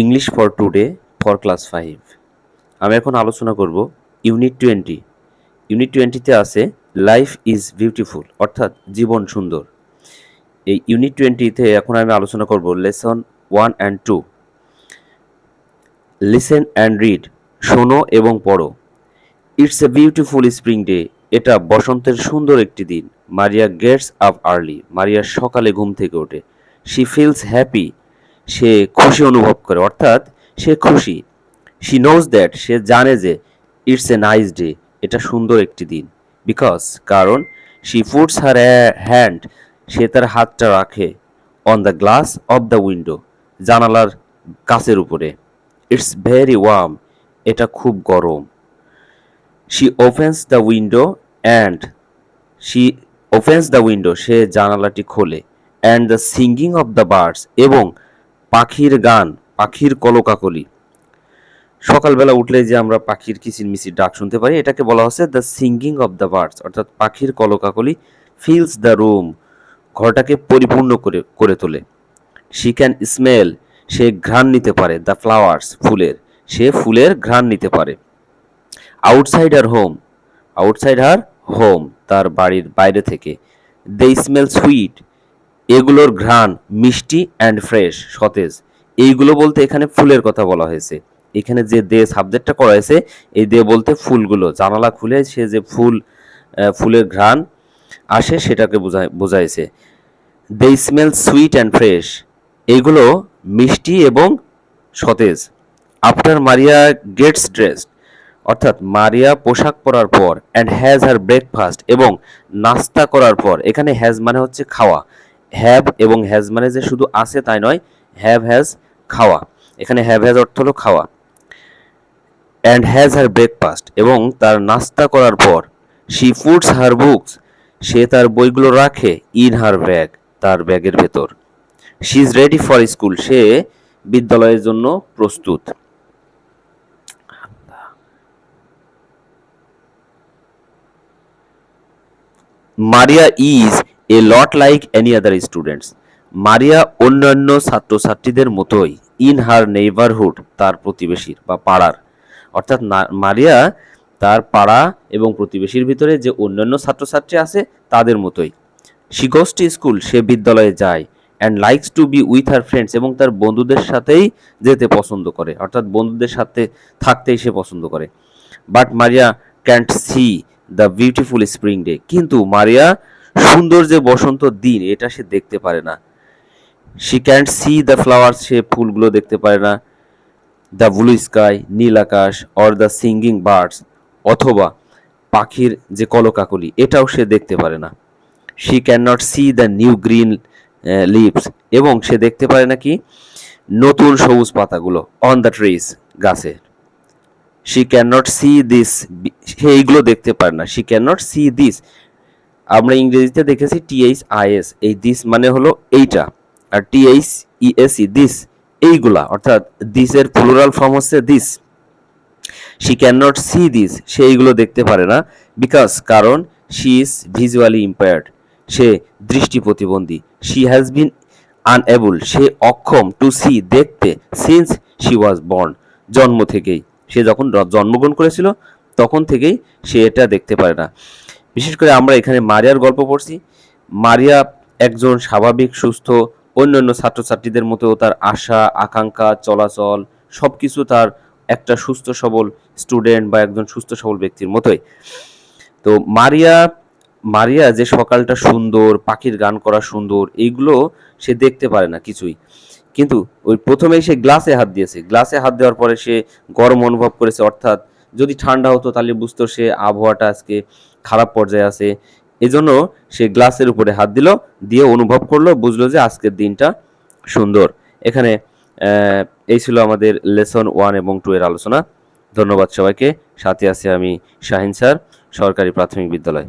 English for today for class 5। আমি এখন আলোচনা করব ইউনিট 20। ইউনিট 20তে আছে লাইফ ইজ বিউটিফুল, অর্থাৎ জীবন সুন্দর। এই ইউনিট 20তে এখন আমি আলোচনা করব lesson 1 and 2। Listen and read, শোনো এবং পড়ো। It's a beautiful spring day, এটা বসন্তের সুন্দর একটি দিন। মারিয়া গেটস আপ আর্লি, মারিয়া সকালে ঘুম থেকে ওঠে। শি ফিলস হ্যাপি, সে খুশি অনুভব করে, অর্থাৎ সে খুশি। শি নোজ দ্যাট, সে জানে যে ইটস এ নাইস ডে, এটা সুন্দর একটি দিন। বিকজ, কারণ শি পুটস হার হ্যান্ড, সে তার হাতটা রাখে on the glass of the window, জানালার কাচের উপরে। ইটস ভেরি ওয়ার্ম, এটা খুব গরম। She opens the window and she opens the window, সে জানালাটি খোলে। And the singing of the birds, এবং পাখির গান, পাখির কলকাকলি। সকালবেলা উঠলে যে আমরা পাখির কিচিরমিচির ডাক শুনতে পারি, এটাকে বলা হচ্ছে the singing of the birds, অর্থাৎ পাখির কলকাকলি। ফিলস দ্য রুম, ঘরটাকে পরিপূর্ণ করে তোলে। শি ক্যান স্মেল, সে ঘ্রাণ নিতে পারে। দ্য ফ্লাওয়ার্স, ফুলের, সে ফুলের ঘ্রাণ নিতে পারে। আউটসাইড আর হোম, আউটসাইড হার হোম, তার বাড়ির বাইরে থেকে। দে স্মেল সুইট, এগুলোর ঘ্রাণ মিষ্টি অ্যান্ড ফ্রেশ, সতেজ। এইগুলো বলতে এখানে ফুলের কথা বলা হয়েছে। এখানে যে দে সাবজেক্টটা করা হয়েছে, এই দে বলতে ফুলগুলো, জানালা খুলে সে যে ফুলের ঘ্রাণ আসে সেটাকে বোঝাইছে। দে স্মেল সুইট অ্যান্ড ফ্রেশ, এইগুলো মিষ্টি এবং সতেজ। আফটার মারিয়া গেটস ড্রেসড, অর্থাৎ মারিয়া পোশাক পরার পর। অ্যান্ড হ্যাজ হার ব্রেকফাস্ট, এবং নাস্তা করার পর। এখানে হ্যাজ মানে হচ্ছে খাওয়া। হ্যাভ এবং হ্যাজ মানে যে শুধু আছে তাই নয়, হ্যাভ হ্যাজ খাওয়া, এখানে হ্যাভ হ্যাজ অর্থ হলো খাওয়া। অ্যান্ড হ্যাজ হার ব্রেকফাস্ট, এবং তার নাস্তা করার পর। শি পুটস হার বুকস, সে তার বইগুলো রাখে। ইন হার ব্যাগ, তার ব্যাগের ভেতর। She is ready for school, সে বিদ্যালয়ের জন্য প্রস্তুত। Maria is a lot like any other students, Maria অন্যান্য ছাত্রছাত্রীদের মতোই। ইন হার নেইবারহুড, তার প্রতিবেশীর বা পাড়ার, অর্থাৎ মারিয়া তার পাড়া এবং প্রতিবেশীর ভিতরে যে অন্যান্য ছাত্রছাত্রী আছে তাদের মতোই। শি গোস টু স্কুল, সে বিদ্যালয়ে যায়। And likes to B with her friends, এবং তার বন্ধুদের সাথেই যেতে পছন্দ করে, অর্থাৎ বন্ধুদের সাথে থাকতেই সে পছন্দ করে। But Maria can't see the beautiful spring day, কিন্তু মারিয়া সুন্দর যে বসন্ত দিন এটা সে দেখতে পারে না। She can't see the flowers, সে ফুলগুলো দেখতে পারে না। দ্য ব্লু স্কাই, নীল আকাশ। অর দ্য সিঙ্গিং বার্ডস, অথবা পাখির যে কলকাকলি, এটাও সে দেখতে পারে না। She can not see the new green leaves, এবং সে দেখতে পারে না কি নতুন সবুজ পাতাগুলো। অন দ্য ট্রিজ, গাছে। She can not see this, সে এইগুলো দেখতে পারে না। She can not see this, আমরা ইংরেজিতে দেখেছি THIS, এই দিস মানে হলো এইটা, আর THESE দিস এইগুলা, অর্থাৎ দিসের প্লুরাল ফর্ম হচ্ছে these. She can not see this, সে এইগুলো দেখতে পারে না। বিকজ, কারণ শি ইজ ভিজুয়ালি ইম্পেয়ার্ড, সে দৃষ্টি প্রতিবন্ধী। শি হ্যাজ বিন আনএবল, সে অক্ষম। টু সি, দেখতে। সিন্স শি ওয়াজ বর্ন, জন্ম থেকেই, সে যখন জন্মগ্রহণ করেছিল তখন থেকেই সে এটা দেখতে পারে না। বিশেষ করে আমরা এখানে মারিয়ার গল্প পড়ছি। মারিয়া একজন স্বাভাবিক সুস্থ অন্যান্য ছাত্রছাত্রীদের মতো, তার আশা আকাঙ্ক্ষা চলাচল সবকিছু তার একটা সুস্থ সবল স্টুডেন্ট বা একজন সুস্থ সবল ব্যক্তির মতোই। তো মারিয়া মারিয়া যে সকালটা সুন্দর, পাখির গান করা সুন্দর, এইগুলো সে দেখতে পারে না কিছুই। কিন্তু ওই প্রথমেই সে গ্লাসে হাত দিয়েছে, গ্লাসে হাত দেওয়ার পরে সে গরম অনুভব করেছে, অর্থাৎ যদি ঠান্ডা হতো তাহলে বুঝতো সে আবহাওয়াটা আজকে খারাপ পর্যায়ে আছে। এজন্য সে গ্লাসের উপরে হাত দিল, দিয়ে অনুভব করলো, বুঝলো যে আজকের দিনটা সুন্দর। এখানে এই ছিল আমাদের লেসন 1 এবং 2 এর আলোচনা। ধন্যবাদ সবাইকে। সাথে আছি আমি শাহিন স্যার, সরকারি প্রাথমিক বিদ্যালয়।